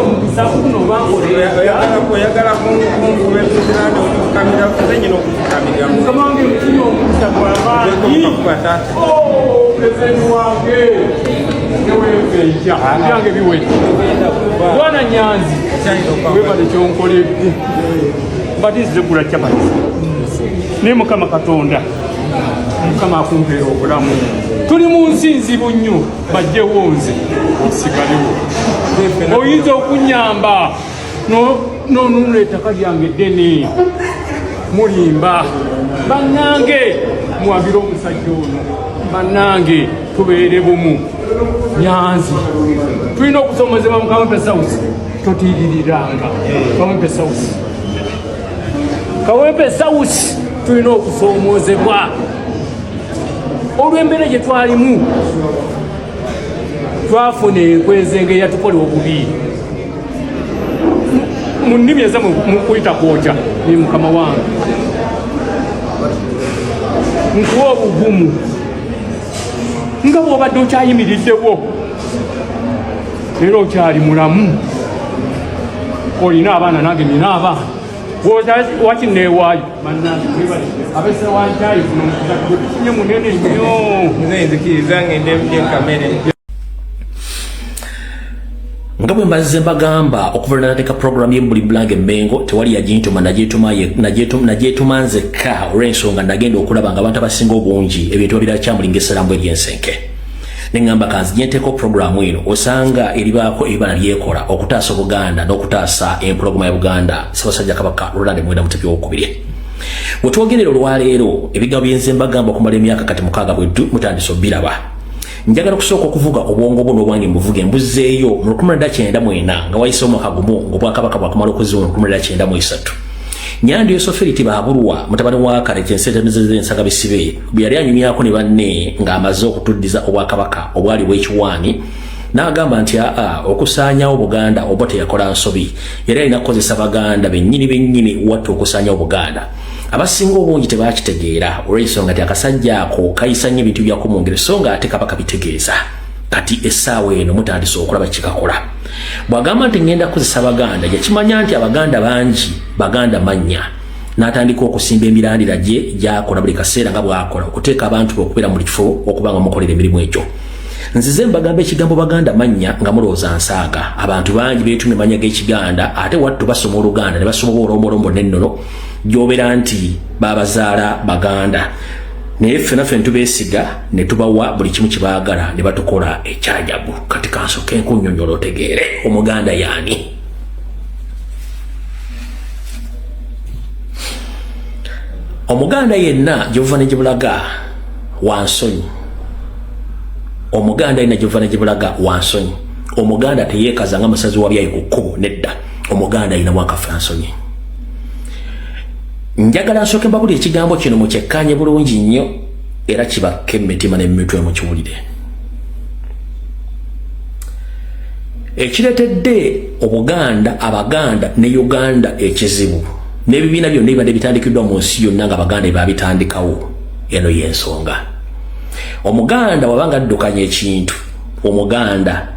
omukisa kuno oyagala kunkubeefutirani okufukamira kuzenyina okufukamira mukama wange mukini omukisa gwamaanyi pulezidenti wange newevenja byange biwete bwana Nyanzi webale kyonkoledde mbatize gula capati naye mukama katonda mukama akumpeera obulamu tuli mu nsi nzibu nnyo bajjewo nze osigalewo oyinza okunyamba nonunula ettaka lyange ddene mulimba bannange muwabire omusajja ono bannange tubeere bumu Nyanzi tulina okusomozebwa mu Kawempe South totiiririranga Kawempe South tulina okusoomozebwa olw'embeera gye twalimu twafuna enkwezenge eyatukola obubi mu nnimi ezamu mukuyita kwokya ni mukama wange nkuwa obugumu nga bw'obadde okyayimiriddewo era okyali mulamu olina abaana nange nina abaana wakineewaayo abesera wankyayi kuno mukufunye munene nnyo nzikiriza ngende mjenkamere nga bwe mbaze mbagamba okuva nateeka programu y'Embuli Bulange Mmengo tewali yagintuma nagyetuma nzekka olw'ensonga nagenda okulaba nga abantu abasinga obungi ebintu babira kyamulinga essalamu ery'ensenke neŋŋamba kanzi gyenteeka programu eno osanga eribaako ebibala lyekola okutaasa Obuganda n'okutaasa empologoma ya Buganda Ssaabasajja Kabaka Roland Mwenda Mutebi II. Bwe twogerera olwaleero ebigambo byenze mbagamba okumala emyaka kati 6 bweddu mutandise obiraba. Njagala okusooka okuvuga obwongo bwo n'obwange mbuvuge mbuzzeeyo mu 1994 nga wayiseewo omwaka gumu ng'Obwakabaka bwakumala okuziwa mu 1993. Nyandi Yosoferiti Baabulwa mutabani wa Kareje Nsentemeze Nsaga Bisibe bwe yali anyumyako ne banne ng'amaze okutuddiza Obwakabaka obwali bw'ekiwaani n'agamba nti okusaanyawo Buganda oba teyakola nsobi yali alina kukozesa Baganda bennyini watta okusaanyawo Buganda. Abasinga obungi tebakitegeera olw'ensonga nti akasajja ako kayisa nnyo ebintu byako mu ngeri so nga ate kaba kabitegeeza kati essaawa eno mutandise okulaba kikakola. Bw'agamba nti ngenda kukozesa Baganda yakimanya nti Abaganda bangi Baganda mannya n'atandika okusimba emirandira gye gy'akola buli kaseera nga bw'akola okuteeka abantu okubeera mu kifo okuba nga mukolera emirimu egyo. Nzize mbagamba ekigambo Baganda mannya nga mulowooza nsaaga abantu bangi beetumye mannya g'Ekiganda ate wattu basoma Oluganda ne basoma olombolombo n'ennono gy'obeera nti baabazaala Baganda naye ffenaffe tubeesiga ne tubawa buli kimu kye baagala ne batukola ekyajabu. Kati kansooke nkunnyonnyola otegeere Omuganda y'ani. Omuganda yenna gy'ova ne gye bulaga wansonyi. Omuganda yenna gy'ova ne gye bulaga wansonyi. Omuganda teyeekaza nga masazi wa byayi ku kkubo nedda. Omuganda ayina mwakafa nsonyi. Njagala nsooke mbabulire ekigambo kino mukyekkaanye bulungi nnyo era kibakke emitima n'emitwe mukiwulire. Ekireetedde Obuganda Abaganda ne Uganda ekizibu n'ebibiina byonna ebibadde bitandikiddwa mu nsi yonna nga Abaganda baabitandikawo eno y'ensonga. Omuganda wabanga addukanya ekintu Omuganda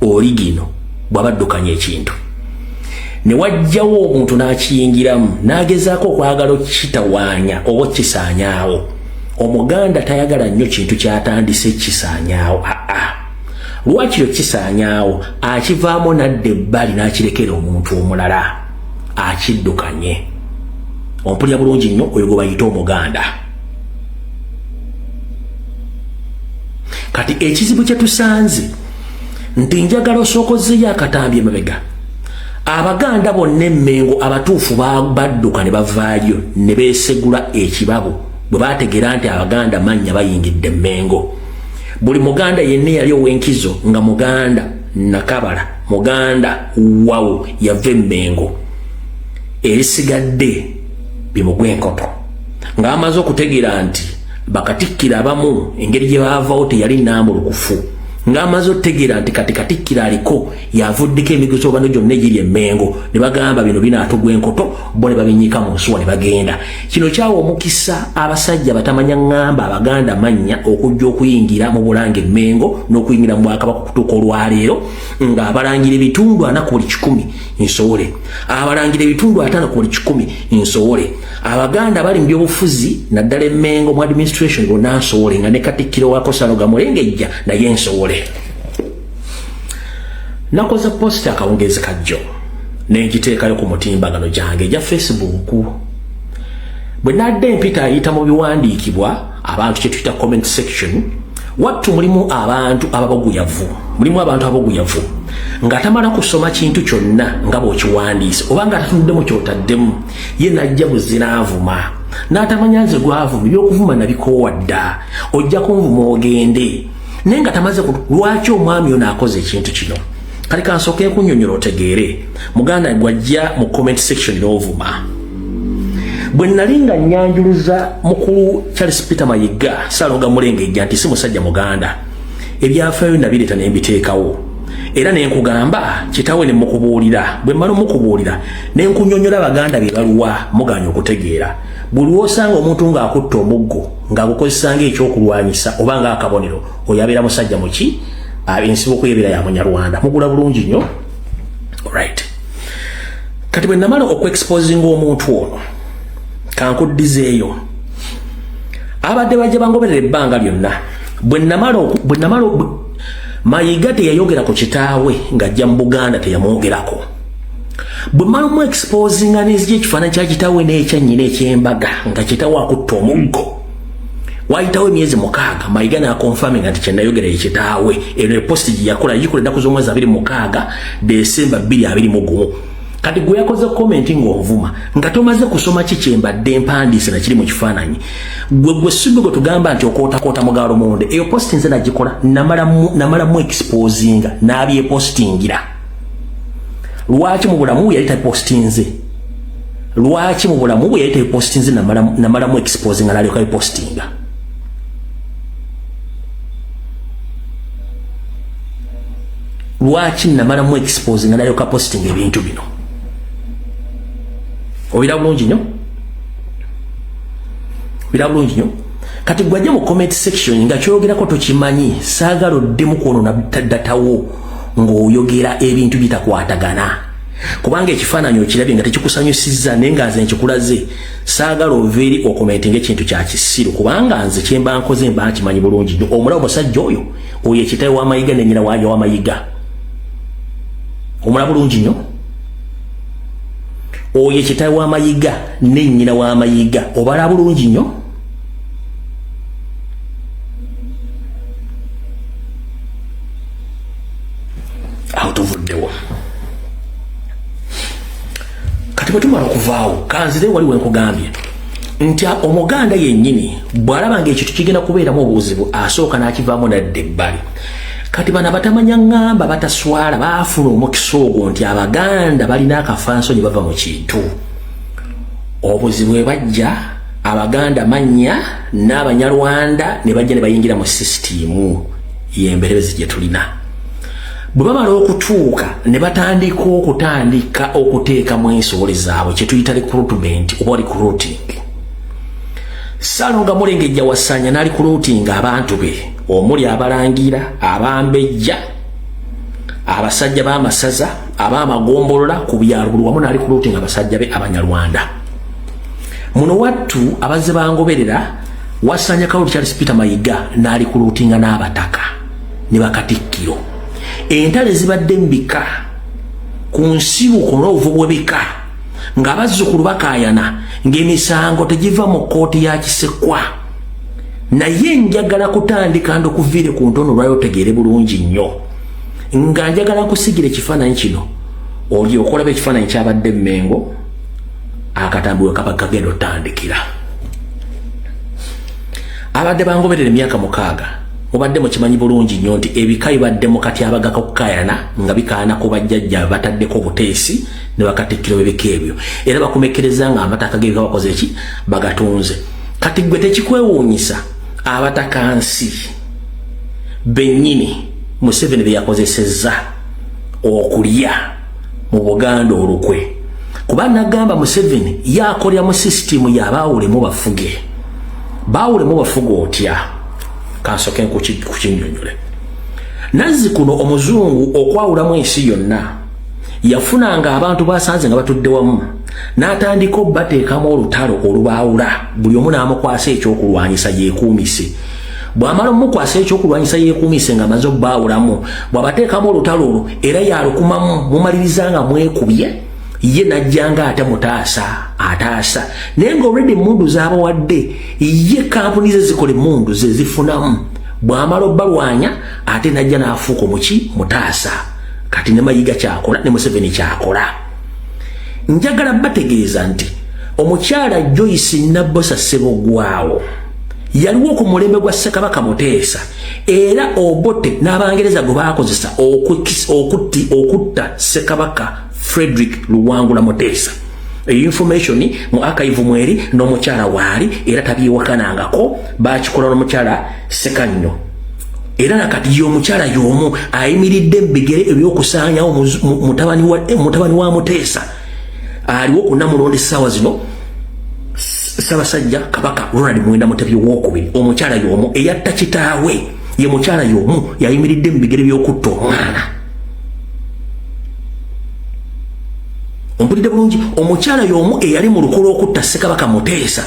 oligino bw'aba addukanya ekintu ne wajjawo omuntu n'akiyingiramu n'agezaako okwagala okitawaanya oba kisaanyaawo. Omuganda tayagala nnyo kintu kyatandise kisaanyaawo. Lwaki kisaanyaawo akivaamu nadda ebbali n'akirekera omuntu omulala akiddukanye. Ompulira bulungi nnyo oyo gwe bayita Omuganda. Kati ekizibu kye tusanze nti njagala osookozeeyo akatambi emabega. Abaganda bonna Emmengo abatuufu badduka ne bavaayo ne beesegula ekibabo bwe baategeera nti Abaganda mannya bayingidde Emmengo. Buli Muganda yenna yali ow'enkizo nga Muganda Nakabala Muganda wawu yava Emmengo. Erisigadde bimugwa enkoto ng'amaze okutegeera nti bakatikkira abamu engeri gye baavaawo teyali nnambulukufu ng'amaze otegeera nti kati Katikkiro aliko yavuddeko emigoso bano gyonna egiri e Mengo ne bagamba bino binaatugwa enkoto bo ne babinnyika mu nsuwa ne bagenda. Kino kyawa omukisa abasajja batamanya ŋŋamba Abaganda mannya okujja okuyingira mu Bulange e Mengo n'okuyingira mu Bwakabaka okutuuka olwaleero ng'abalangira ebitundu 4 ku buli 100 nsowole, abalangira ebitundu 5 ku buli 100 nsowole, Abaganda bali mu byobufuzi naddala e Mengo mu administration bonna nsowole nga ne Katikkiro waako Saloga Mulengejja naye nsowole. Nakoze post akawungezi kajjo n'engiteekayo ku mutimbagano gyange egya Facebook. Bwe nadde mpita ayita mu biwandiikibwa abantu kye tuyita comment section, wattu mulimu abantu ababoguyavu, mulimu abantu ababoguyavu nga tamala kusoma kintu kyonna nga bw'okiwandiise oba nga tatuddemu kyotaddemu, ye najja buzinaavuma n'atamanya nze gwavuma ebyokuvuma nabikoowa dda, ojja kunvuma ogende naye nga tamaze lwaki omwami ono akoze ekintu kino. Kali kansooke kunnyonnyola otegeere, muganda gwajja mu comment section n'ovuma. Bwe nali nga nnyanjuluza mukulu Charles Peter Mayiga Saloga Mulengejja nti si musajja muganda, ebyafaayo nabireeta ne mbiteekawo era ne nkugamba kitawe ne mukubuulira. Bwe mmala mukubuulira ne nkunnyonnyola Abaganda be baluwa muganya okutegeera. Buli lw'osanga omuntu ng'akutta omuggo ng'agukozesa ng'ekyokulwanyisa oba ng'akabonero, oyo abeera musajja muki ensibo okuyebeera ya Munyarwanda. Mugula bulungi nnyo. Alright, kati bwe namala okuexposinga omuntu ono kankuddizeeyo abadde bajja bangoberera ebbanga lyonna. Bwe namala Mayiga teyayogera ku kitaawe ng'ajja mu Buganda teyamwogerako. Bwe mmala mu exposinga n'ezija ekifaananyi kya kitaawe n'ekyannyina eky'embaga nga kitaawe akutta omuggo, wayitawo emyezi 6 Mayiga n'akonfaminga nti kyennayogera ye kitaawe. Eno eposti gye yakola gikola ennaku z'omwezi 26 Desemba 2021. Kati gwe yakoze komenti ng'onvuma nga tomaze kusoma ki kyembadde mpandiise na kiri mu kifaananyi, gwe sibwe tugamba nti okootakoota mugaalo monde. Eyo posti nze nagikola namalamu exposinga n'abyepostingira. Lwaki mu bulamu yali tapostinze? Lwaki mu bulamu bwe yali tapostinze namalamu exposinga n'alyoka bipostinga? Lwaki namalamu exposinga n'alyoka postinga ebintu bino? Obira bulungi nnyo, obira bulungi nnyo. Kati gwajja mu comment section nga kyogerako tokimanyi, saagala oddemu kwonona datawo ng'oyogera ebintu bitakwatagana, kubanga ekifaananyi okirabye nga tekikusanyusizza naye nga nze nkikulaze. Saagala oveeri okomentinga ekintu kya kisiru, kubanga nze kye mba nkoze mba nkimanyi bulungi nnyo. Omulaba omusajja oyo ekitawe wa Mayiga ne nnyina waayo wa Mayiga. Omulaba bulungi nnyo, oyo ekitawe wa Mayiga ne nnyina wa Mayiga. Obala bulungi nnyo. Awo tuvuddewo. Kati bwe tumala okuvaawo kanzire wali we nkugambye nti Omuganda yennyini bw'alaba ng'ekintu kigenda kubeeramu obuzibu asooka n'akivaamu nadda ebbali. Kati bano batamanya ŋŋamba bataswala baafuna omukisa ogwo nti Abaganda balina akafanso ne bava mu kintu. Obuzibu bwe bajja Abaganda mannya n'Abanyarwanda ne bajja ne bayingira mu sisitimu y'emberebezi gye tulina. Bwe bamala okutuuka ne batandika okuteekamu ensowole zaabwe kye tuyita recruitment oba recruiting. Saloga Mulengejja wasanya n'alicruiting abantu be omuli Abalangira, Abambejja, abasajja b'amasaza, ab'amagombolola ku byalo buli wamu n'alicruiting abasajja be Abanyarwanda. Muno wattu abazze bangoberera wasanya Charles Peter Mayiga n'alicruitinga n'abataka ne Bakatikkiro. Entale zibadde mbika ku nsibuko n'obuvu bw'ebika ng'abazzukulu bakaayana ng'emisango tegiva mu kkooti ya Kisekwa. Naye njagala kutandika ndokuviire ku ntono lwayo otegeere bulungi nnyo nga njagala kusigira ekifaananyi kino olyoka olaba ekifaananyi kyabadde Mengo akatambi we kaba kagenda otandikira. Abadde bangoberera emyaka 6 mubadde mukimanyi bulungi nnyo nti ebika bibaddemu kati abagaka okukaayana nga bikaana ku bajjajja bataddeko obuteesi ne Bakatikkiro b'ebika ebyo era bakumekereza nga amataka g'ebika bakoze eki bagatunze. Kati gwe tekikwewuunyisa abataka nsi bennyini Museveni bye yakozesezza okulya mu Buganda olukwe. Kuba nagamba Museveni yakolya mu system y'abaawulemu bafuge. Baawulemu bafuge otya. Kansoke kukinyonyole. Nazzikuno omuzungu okwawulamu ensi yonna yafunanga abantu basanze nga batudde wamu n'atandika obbateekamu olutalo olubaawula buli omu n'amukwasa ekyokulwanyisa yeekuumise. Bw'amala omukwasa ekyokulwanyisa yeekuumise nga amaze obbaawulamu bw'abateekamu olutalo olwo era yalukumamu mumaliriza nga mwekubye ye najjanga ate mutaasa ataasa naye nga already emmundu z'abawadde ye kampuni ze zikola emmundu ze zifunamu. Bw'amala obbalwanya ate najja n'afuuka muki mutaasa. Kati ne Mayiga kyakola ne Museveni kyakola. Njagala bategeeza nti omukyala Joyce Nabbosa Ssebogwawo yaliwo ku mulembe gwa Ssekabaka Muteesa era Obote n'Abangereza gwe baakozesa okutta Ssekabaka Frederick Luwangula Muteesa. Information mu archive mweri n'omukyala waali era tabyewakanangako bakikola n'omukyala Ssekanyo. Era nakati y'omukyala y'omu ayimiridde mbigere ebyokusaanyawo mutabani wa Muteesa aliwo ku Namulondo essaawa zino Ssaabasajja Kabaka Ronald Mwenda Mutebi II omukyala y'omu eyatta kitaawe ye mukyala y'omu yayimiridde mbigere by'okutta omwana. Ompulidde bulungi omukyala y'omu eyali mu lukolo okutta Ssekabaka Muteesa